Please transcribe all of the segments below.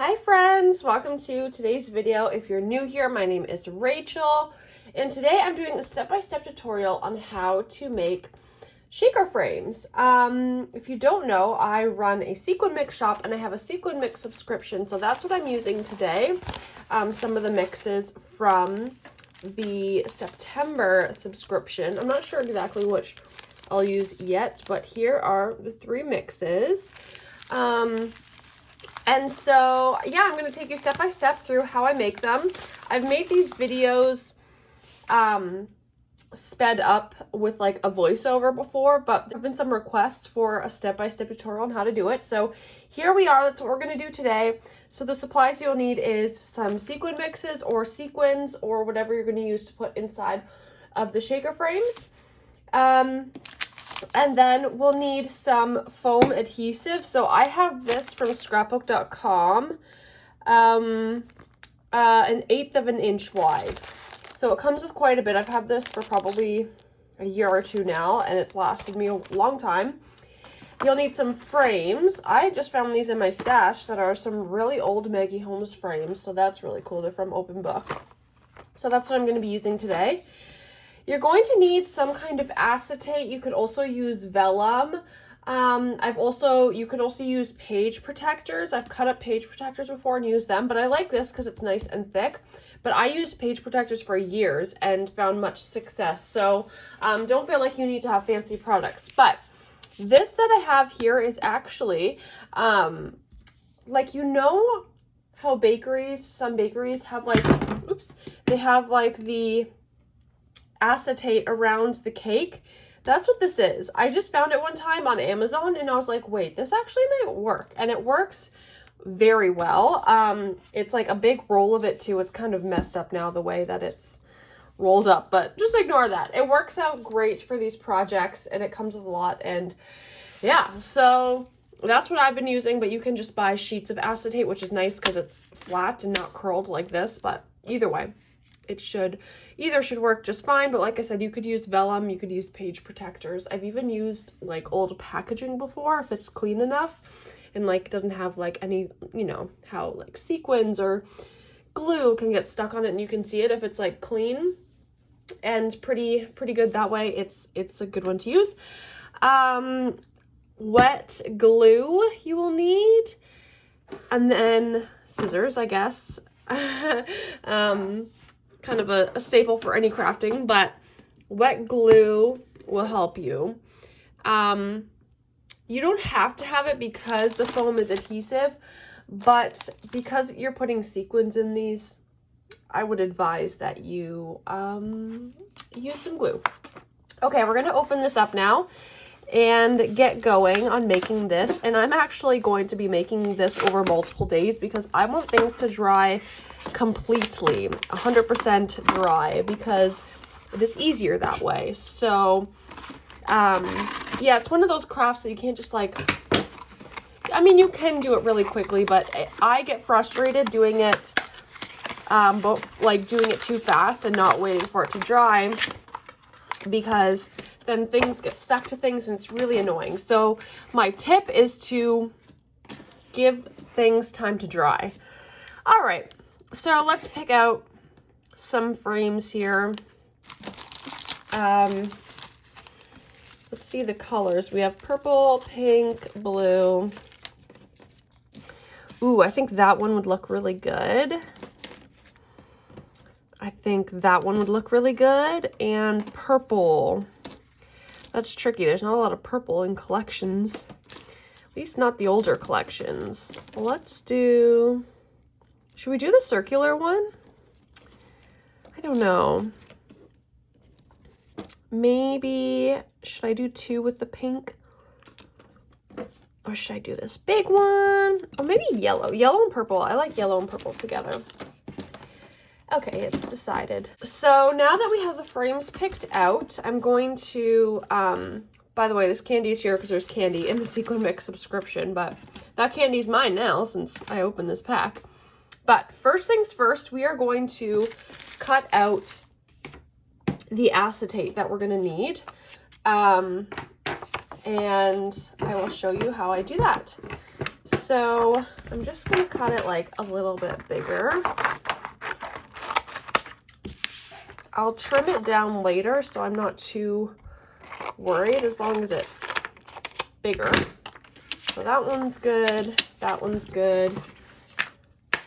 Hi friends, welcome to today's video. If you're new here, my name is Rachel, and today I'm doing a step-by-step tutorial on how to make shaker frames. If you don't know, I run a Sequin mix shop and I have a Sequin mix subscription, so that's what I'm using today. Some of the mixes from the September subscription. I'm not sure exactly which I'll use yet, but here are the three mixes. And so, yeah, I'm going to take you step by step through how I make them. I've made these videos sped up with like a voiceover before, but there have been some requests for a step-by-step tutorial on how to do it. So here we are. That's what we're going to do today. So the supplies you'll need is some sequin mixes or sequins or whatever you're going to use to put inside of the shaker frames. And then we'll need some foam adhesive. So I have this from scrapbook.com, an 1/8 of an inch wide. So it comes with quite a bit. I've had this for probably a year or two now, and it's lasted me a long time. You'll need some frames. I just found these in my stash that are some really old Maggie Holmes frames. So that's really cool. They're from Open Book. So that's what I'm going to be using today. You're going to need some kind of acetate. You could also use vellum. You could also use page protectors. I've cut up page protectors before and used them, but I like this because it's nice and thick. But I used page protectors for years and found much success. So don't feel like you need to have fancy products. But this that I have here is actually, like, you know how some bakeries have like, they have like the acetate around the cake. That's what this is. I just found it one time on Amazon and I was like, wait, this actually might work. And it works very well. It's like a big roll of it too. It's kind of messed up now the way that it's rolled up, but just ignore that. It works out great for these projects and it comes with a lot. And yeah, so that's what I've been using, but you can just buy sheets of acetate, which is nice because it's flat and not curled like this, but either way, it should work just fine. But like I said, you could use vellum, you could use page protectors. I've even used like old packaging before if it's clean enough and like doesn't have like any, you know, how like sequins or glue can get stuck on it and you can see it if it's like clean and pretty good that way. It's a good one to use. Wet glue you will need, and then scissors, I guess. Kind of a staple for any crafting, but wet glue will help you. You don't have to have it because the foam is adhesive, but because you're putting sequins in these, I would advise that you use some glue. Okay, we're gonna open this up now and get going on making this. And I'm actually going to be making this over multiple days because I want things to dry completely 100% dry because it is easier that way. So yeah, it's one of those crafts that you can't just like, I mean, you can do it really quickly, but I get frustrated doing it doing it too fast and not waiting for it to dry, because then things get stuck to things and it's really annoying. So my tip is to give things time to dry. All right, so let's pick out some frames here. Let's see the colors. We have purple, pink, blue. Ooh, I think that one would look really good. I think that one would look really good. And purple. That's tricky. There's not a lot of purple in collections. At least not the older collections. Let's do... Should we do the circular one? I don't know. Maybe... Should I do two with the pink? Or should I do this big one? Or maybe yellow. Yellow and purple. I like yellow and purple together. Okay, it's decided. So now that we have the frames picked out, I'm going to, by the way, this candy is here because there's candy in the Sequin Mix subscription, but that candy's mine now since I opened this pack. But first things first, we are going to cut out the acetate that we're going to need. And I will show you how I do that. So I'm just gonna cut it like a little bit bigger. I'll trim it down later, so I'm not too worried as long as it's bigger. So that one's good, that one's good,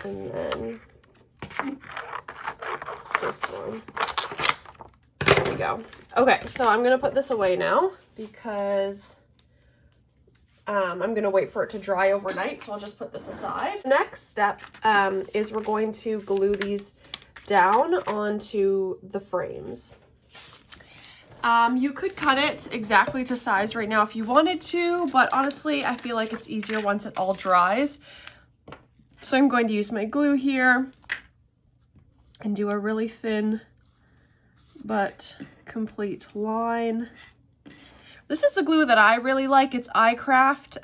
and then this one. There we go. Okay, so I'm gonna put this away now because I'm gonna wait for it to dry overnight, so I'll just put this aside. The next step is we're going to glue these down onto the frames. You could cut it exactly to size right now if you wanted to, but honestly, I feel like it's easier once it all dries. So I'm going to use my glue here and do a really thin but complete line. This is a glue that I really like. It's iCraft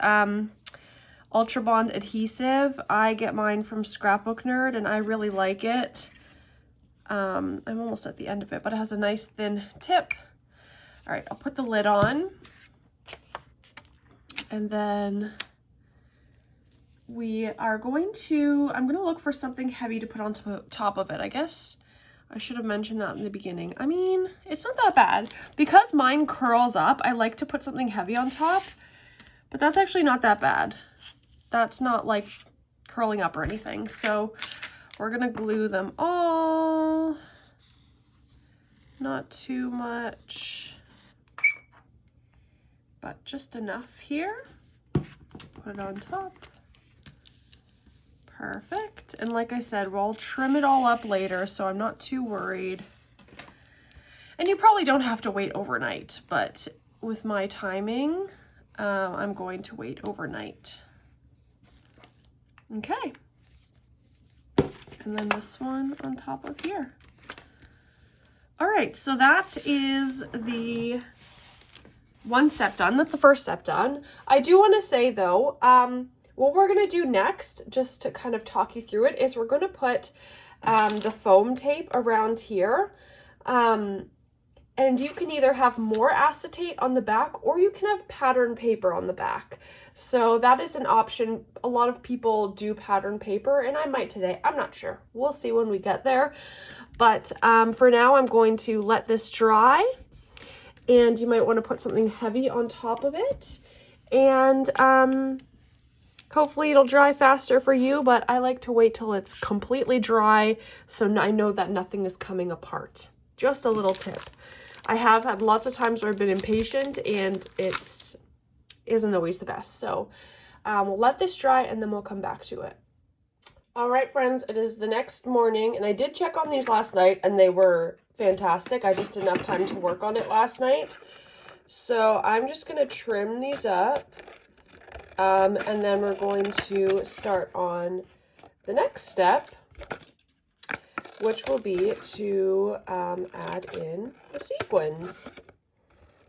Ultra Bond adhesive. I get mine from Scrapbook Nerd and I really like it. I'm almost at the end of it, but it has a nice thin tip. All right, I'll put the lid on. And then we are going to, I'm gonna look for something heavy to put on top of it. I guess I should have mentioned that in the beginning. I mean, it's not that bad. Because mine curls up, I like to put something heavy on top, but that's actually not that bad. That's not like curling up or anything. So we're gonna glue them all. Not too much, but just enough here. Put it on top. Perfect. And like I said, we'll trim it all up later, so I'm not too worried. And you probably don't have to wait overnight, but with my timing, I'm going to wait overnight. Okay. And then this one on top of here. All right, so that is the one step done. That's the first step done. I do want to say though, what we're going to do next, just to kind of talk you through it, is we're going to put the foam tape around here. And you can either have more acetate on the back or you can have pattern paper on the back. So that is an option. A lot of people do pattern paper and I might today. I'm not sure. We'll see when we get there. But for now, I'm going to let this dry. And you might want to put something heavy on top of it. And hopefully it'll dry faster for you, but I like to wait till it's completely dry so I know that nothing is coming apart. Just a little tip. I have had lots of times where I've been impatient and it isn't always the best. So we'll let this dry and then we'll come back to it. All right, friends, it is the next morning and I did check on these last night and they were fantastic. I just didn't have time to work on it last night. So I'm just going to trim these up and then we're going to start on the next step, which will be to add in the sequins.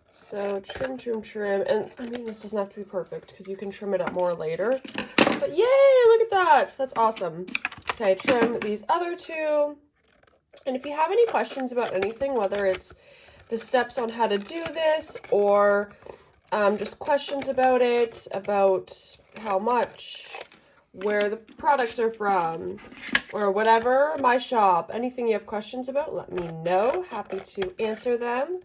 So trim, trim, trim. And I mean, this doesn't have to be perfect because you can trim it up more later. But yay, look at that. That's awesome. Okay, trim these other two. And if you have any questions about anything, whether it's the steps on how to do this or just questions about it, about how much, where the products are from, or whatever, my shop, anything you have questions about, let me know. Happy to answer them.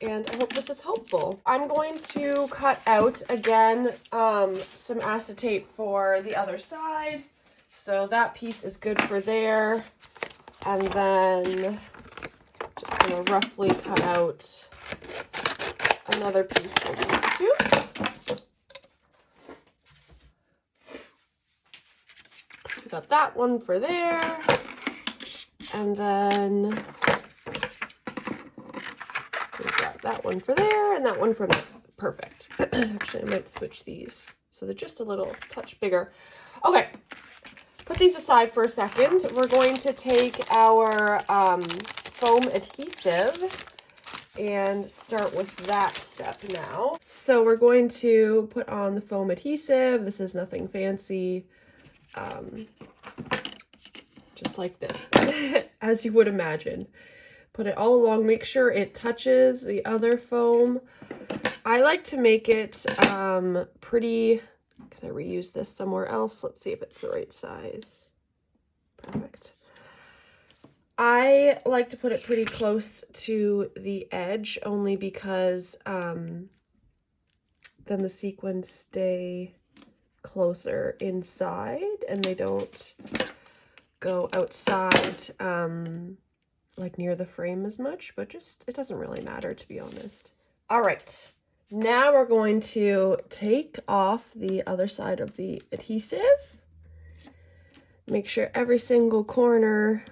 And I hope this is helpful. I'm going to cut out, again, some acetate for the other side. So that piece is good for there. And then just going to roughly cut out another piece for these two. So we got that one for there. And then we've got that one for there and that one for there. Perfect. Actually, I might switch these so they're just a little touch bigger. Okay. Put these aside for a second. We're going to take our foam adhesive and start with that step now. So we're going to put on the foam adhesive. This is nothing fancy. Just like this, as you would imagine. Put it all along, make sure it touches the other foam. I like to make it pretty Can I reuse this somewhere else? Let's see if it's the right size. Perfect. I like to put it pretty close to the edge only because then the sequins stay closer inside and they don't go outside like near the frame as much, but just it doesn't really matter, to be honest. All right, now we're going to take off the other side of the adhesive. Make sure every single corner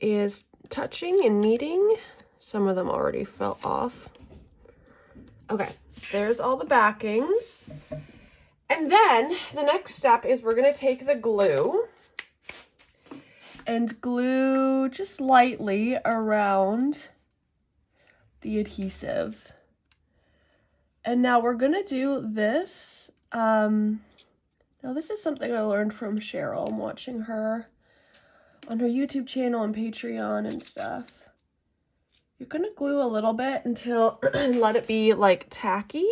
is touching and meeting. Some of them already fell off. Okay, there's all the backings. And then the next step is we're going to take the glue and glue just lightly around the adhesive. And now we're going to do this. Now this is something I learned from Cheryl. I'm watching her on her YouTube channel and Patreon and stuff. You're going to glue a little bit until let it be like tacky.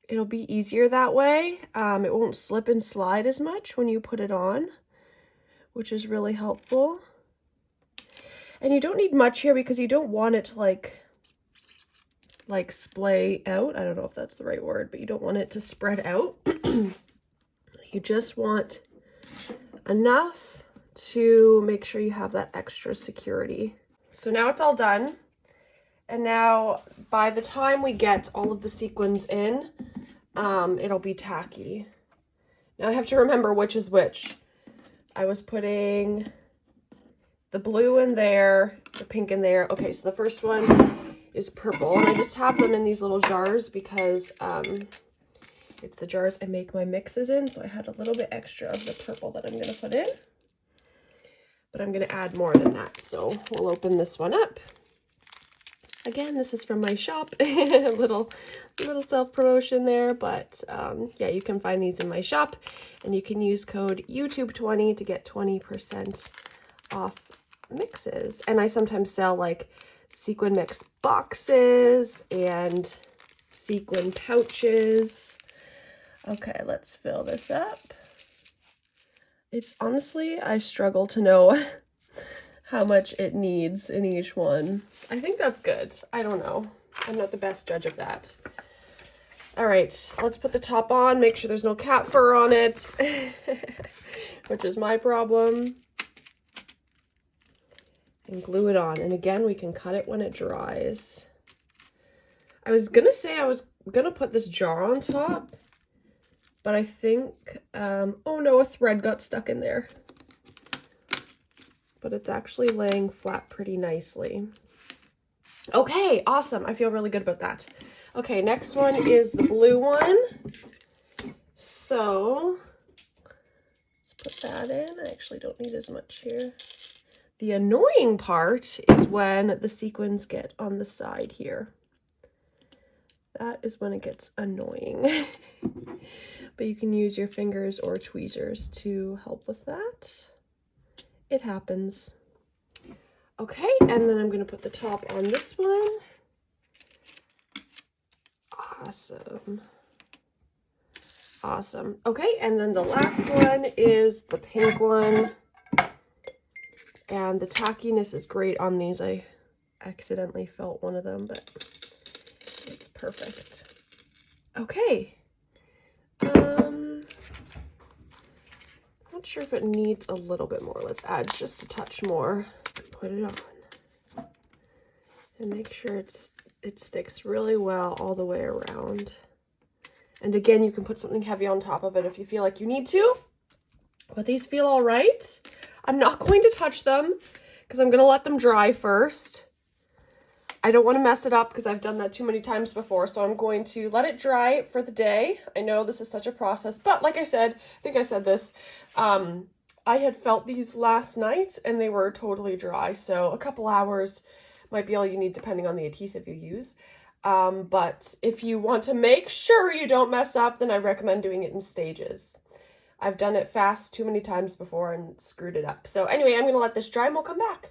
It'll be easier that way. It won't slip and slide as much when you put it on, which is really helpful. And you don't need much here because you don't want it to like splay out. I don't know if that's the right word, but you don't want it to spread out. You just want enough to make sure you have that extra security. So now it's all done. And now by the time we get all of the sequins in, it'll be tacky. Now I have to remember which is which. I was putting the blue in there, the pink in there. Okay, so the first one is purple, and I just have them in these little jars because it's the jars I make my mixes in, so I had a little bit extra of the purple that I'm going to put in. But I'm going to add more than that, so we'll open this one up. Again, this is from my shop. a little self-promotion there, but yeah, you can find these in my shop, and you can use code YouTube20 to get 20% off mixes. And I sometimes sell like sequin mix boxes and sequin pouches. Okay, let's fill this up. It's honestly, I struggle to know how much it needs in each one. I think that's good. I don't know. I'm not the best judge of that. All right, let's put the top on, make sure there's no cat fur on it, which is my problem. And glue it on. And again, we can cut it when it dries. I was gonna say I was gonna put this jar on top, but I think, oh no, a thread got stuck in there. But it's actually laying flat pretty nicely. Okay, awesome. I feel really good about that. Okay, next one is the blue one. So let's put that in. I actually don't need as much here. The annoying part is when the sequins get on the side here. That is when it gets annoying. But you can use your fingers or tweezers to help with that. It happens. Okay, and then I'm going to put the top on this one. Awesome. Awesome. Okay, and then the last one is the pink one. And the tackiness is great on these. I accidentally felt one of them, but it's perfect. Okay. Not sure if it needs a little bit more. Let's add just a touch more. Put it on. And make sure it sticks really well all the way around. And again, you can put something heavy on top of it if you feel like you need to. But these feel all right. I'm not going to touch them because I'm going to let them dry first. I don't want to mess it up because I've done that too many times before. So I'm going to let it dry for the day. I know this is such a process, but like I said, I think I said this, I had felt these last night and they were totally dry. So a couple hours might be all you need depending on the adhesive you use. But if you want to make sure you don't mess up, then I recommend doing it in stages. I've done it fast too many times before and screwed it up. So anyway, I'm going to let this dry and we'll come back.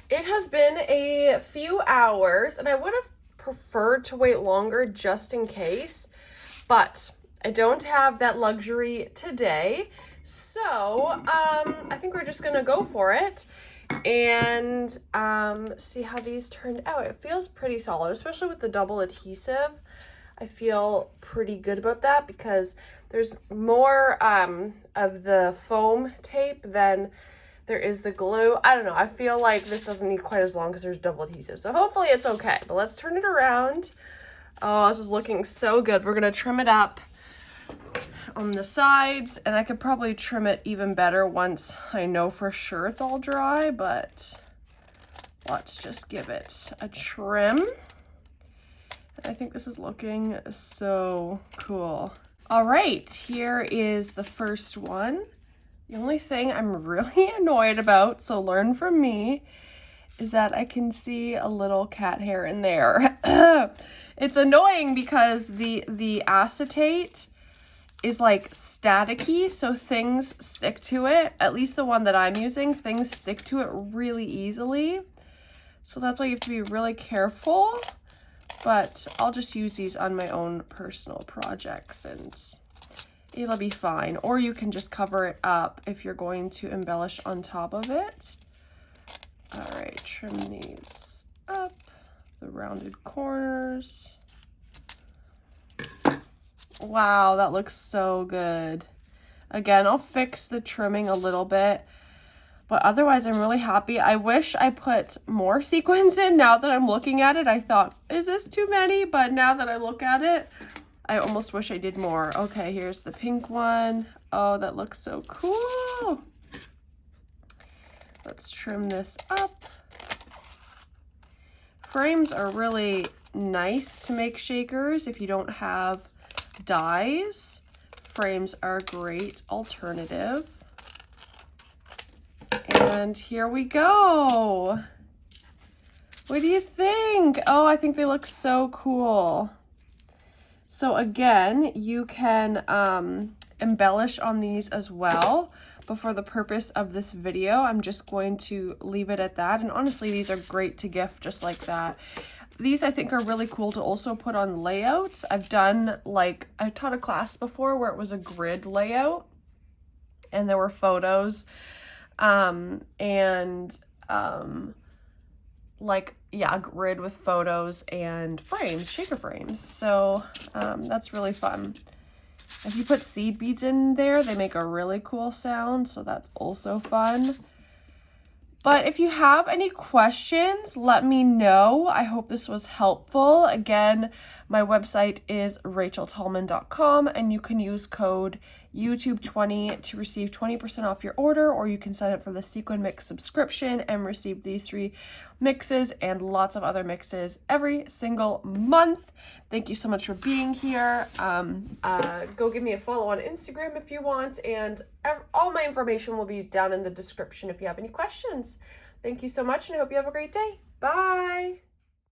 It has been a few hours and I would have preferred to wait longer just in case, But I don't have that luxury today. So I think we're just gonna go for it and see how these turned out. It feels pretty solid, especially with the double adhesive. I feel pretty good about that because there's more of the foam tape than there is the glue. I don't know. I feel like this doesn't need quite as long because there's double adhesive. So hopefully it's okay. But let's turn it around. Oh, this is looking so good. We're going to trim it up on the sides. And I could probably trim it even better once I know for sure it's all dry. But let's just give it a trim. I think this is looking so cool. All right, here is the first one. The only thing I'm really annoyed about, so learn from me, is that I can see a little cat hair in there. It's annoying because the acetate is like staticky, so things stick to it. At least the one that I'm using, things stick to it really easily. So that's why you have to be really careful. But I'll just use these on my own personal projects and it'll be fine. Or you can just cover it up if you're going to embellish on top of it. All right, trim these up, the rounded corners. Wow, that looks so good. Again, I'll fix the trimming a little bit, but otherwise I'm really happy. I wish I put more sequins in. Now that I'm looking at it, I thought, is this too many? But now that I look at it, I almost wish I did more. Okay, here's the pink one. Oh, that looks so cool. Let's trim this up. Frames are really nice to make shakers if you don't have dies. Frames are a great alternative. And here we go. What do you think? Oh, I think they look so cool. So again, you can embellish on these as well, but for the purpose of this video, I'm just going to leave it at that. And honestly, these are great to gift just like that. These I think are really cool to also put on layouts. I've taught a class before where it was a grid layout and there were photos a grid with photos and frames, shaker frames. So that's really fun. If you put seed beads in there, they make a really cool sound, so that's also fun. But if you have any questions, let me know. I hope this was helpful. Again, my website is racheltallman.com and you can use code YouTube20 to receive 20% off your order, or you can sign up for the Sequin Mix subscription and receive these 3 mixes and lots of other mixes every single month. Thank you so much for being here. Go give me a follow on Instagram if you want, and all my information will be down in the description if you have any questions. Thank you so much, and I hope you have a great day. Bye!